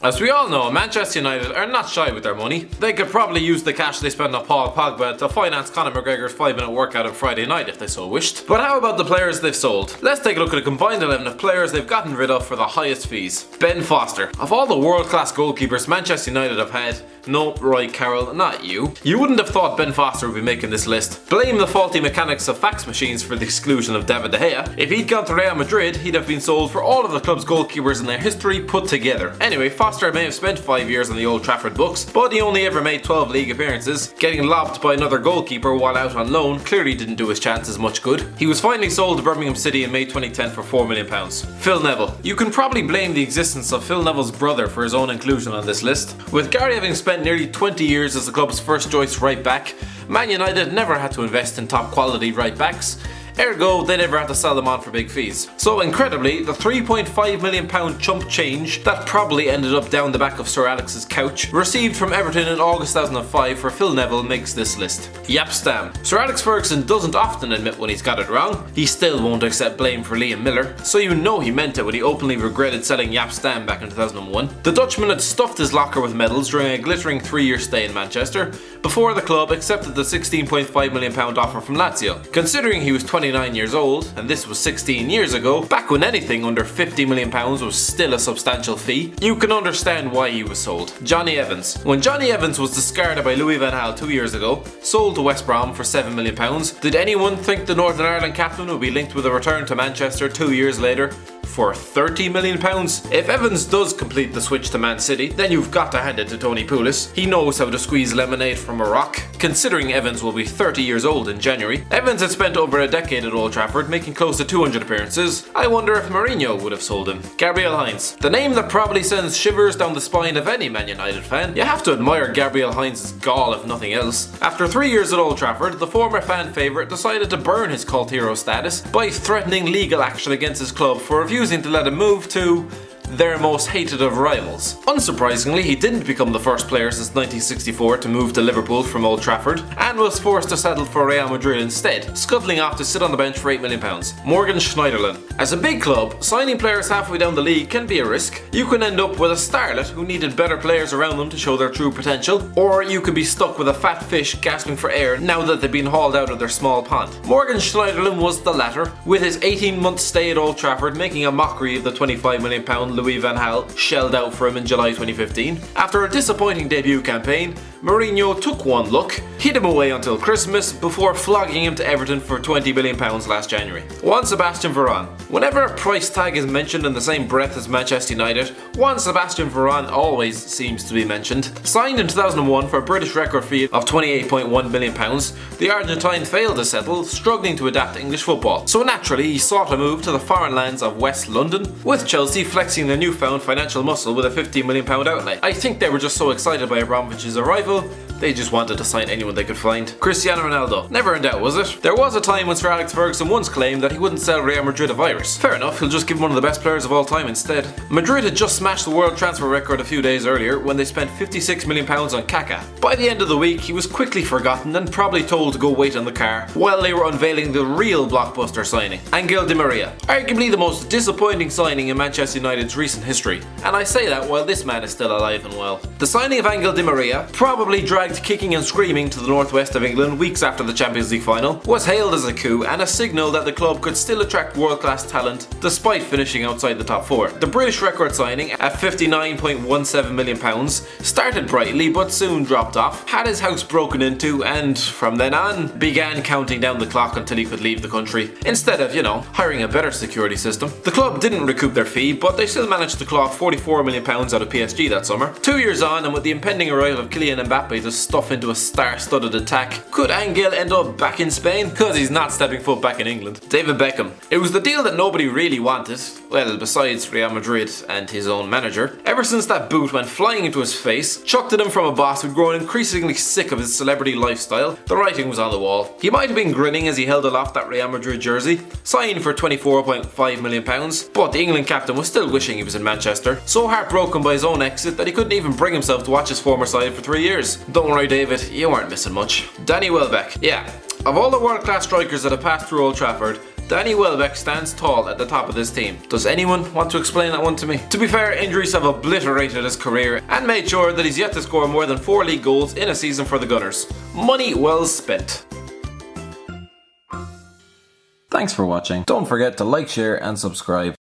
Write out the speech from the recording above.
As we all know, Manchester United are not shy with their money. They could probably use the cash they spend on Paul Pogba to finance Conor McGregor's 5-minute workout on Friday night if they so wished. But how about the players they've sold? Let's take a look at a combined 11 of players they've gotten rid of for the highest fees. Ben Foster. Of all the world-class goalkeepers Manchester United have had, no, Roy Carroll, not you. You wouldn't have thought Ben Foster would be making this list. Blame the faulty mechanics of fax machines for the exclusion of David De Gea. If he'd gone to Real Madrid, he'd have been sold for all of the club's goalkeepers in their history put together. Anyway, Foster may have spent 5 years on the Old Trafford books, but he only ever made 12 league appearances. Getting lobbed by another goalkeeper while out on loan clearly didn't do his chances much good. He was finally sold to Birmingham City in May 2010 for £4 million. Phil Neville. You can probably blame the existence of Phil Neville's brother for his own inclusion on this list. With Gary having spent nearly 20 years as the club's first choice right back, Man United never had to invest in top quality right backs. Ergo, they never had to sell them on for big fees. So incredibly, the £3.5 million chump change that probably ended up down the back of Sir Alex's couch, received from Everton in August 2005 for Phil Neville, makes this list. Jaap Stam. Sir Alex Ferguson doesn't often admit when he's got it wrong. He still won't accept blame for Liam Miller, so you know he meant it when he openly regretted selling Jaap Stam back in 2001. The Dutchman had stuffed his locker with medals during a glittering 3-year stay in Manchester, before the club accepted the £16.5 million offer from Lazio. Considering he was 29 years old, and this was 16 years ago, back when anything under £50 million was still a substantial fee, you can understand why he was sold. Jonny Evans. When Jonny Evans was discarded by Louis van Gaal 2 years ago, sold to West Brom for £7 million, did anyone think the Northern Ireland captain would be linked with a return to Manchester 2 years later for £30 million? If Evans does complete the switch to Man City, then you've got to hand it to Tony Pulis. He knows how to squeeze lemonade from a rock. Considering Evans will be 30 years old in January, Evans had spent over a decade at Old Trafford, making close to 200 appearances. I wonder if Mourinho would have sold him. Gabriel Heinze. The name that probably sends shivers down the spine of any Man United fan. You have to admire Gabriel Heinze's gall if nothing else. After 3 years at Old Trafford, the former fan favourite decided to burn his cult hero status by threatening legal action against his club for refusing to let him move to their most hated of rivals. Unsurprisingly, he didn't become the first player since 1964 to move to Liverpool from Old Trafford, and was forced to settle for Real Madrid instead, scuttling off to sit on the bench for £8 million. Morgan Schneiderlin. As a big club, signing players halfway down the league can be a risk. You can end up with a starlet who needed better players around them to show their true potential, or you can be stuck with a fat fish gasping for air now that they've been hauled out of their small pond. Morgan Schneiderlin was the latter, with his 18-month stay at Old Trafford making a mockery of the £25 million Louis van Gaal shelled out for him in July 2015. After a disappointing debut campaign, Mourinho took one look, hid him away until Christmas, before flogging him to Everton for £20 million last January. Juan Sebastian Varane. Whenever a price tag is mentioned in the same breath as Manchester United, Juan Sebastian Varane always seems to be mentioned. Signed in 2001 for a British record fee of £28.1 million, the Argentine failed to settle, struggling to adapt to English football. So naturally, he sought a move to the foreign lands of West London, with Chelsea flexing their newfound financial muscle with a £15 million outlay. I think they were just so excited by Abramovich's arrival, they just wanted to sign anyone they could find. Cristiano Ronaldo. Never in doubt, was it? There was a time when Sir Alex Ferguson once claimed that he wouldn't sell Real Madrid a virus. Fair enough, he'll just give him one of the best players of all time instead. Madrid had just smashed the world transfer record a few days earlier when they spent £56 million on Kaka. By the end of the week, he was quickly forgotten and probably told to go wait in the car while they were unveiling the real blockbuster signing, Angel Di Maria. Arguably the most disappointing signing in Manchester United's recent history, and I say that while this man is still alive and well. The signing of Angel Di Maria, probably dragged kicking and screaming to the northwest of England weeks after the Champions League final, was hailed as a coup and a signal that the club could still attract world-class talent despite finishing outside the top four. The British record signing, at £59.17 million, started brightly but soon dropped off, had his house broken into, and from then on began counting down the clock until he could leave the country, instead of, hiring a better security system. The club didn't recoup their fee, but they still managed to claw £44 million out of PSG that summer. 2 years on, and with the impending arrival of Kylian Mbappe to stuff into a star-studded attack, could Angel end up back in Spain? Cause he's not stepping foot back in England. David Beckham. It was the deal that nobody really wanted, well, besides Real Madrid and his own manager. Ever since that boot went flying into his face, chucked at him from a boss who'd grown increasingly sick of his celebrity lifestyle, the writing was on the wall. He might have been grinning as he held aloft that Real Madrid jersey, signed for £24.5 million, but the England captain was still wishing he was in Manchester, so heartbroken by his own exit that he couldn't even bring himself to watch his former side for 3 years. Don't worry David, you weren't missing much. Danny Welbeck. Yeah, of all the world-class strikers that have passed through Old Trafford, Danny Welbeck stands tall at the top of this team. Does anyone want to explain that one to me? To be fair, injuries have obliterated his career and made sure that he's yet to score more than 4 league goals in a season for the Gunners. Money well spent. Thanks for watching. Don't forget to like, share and subscribe.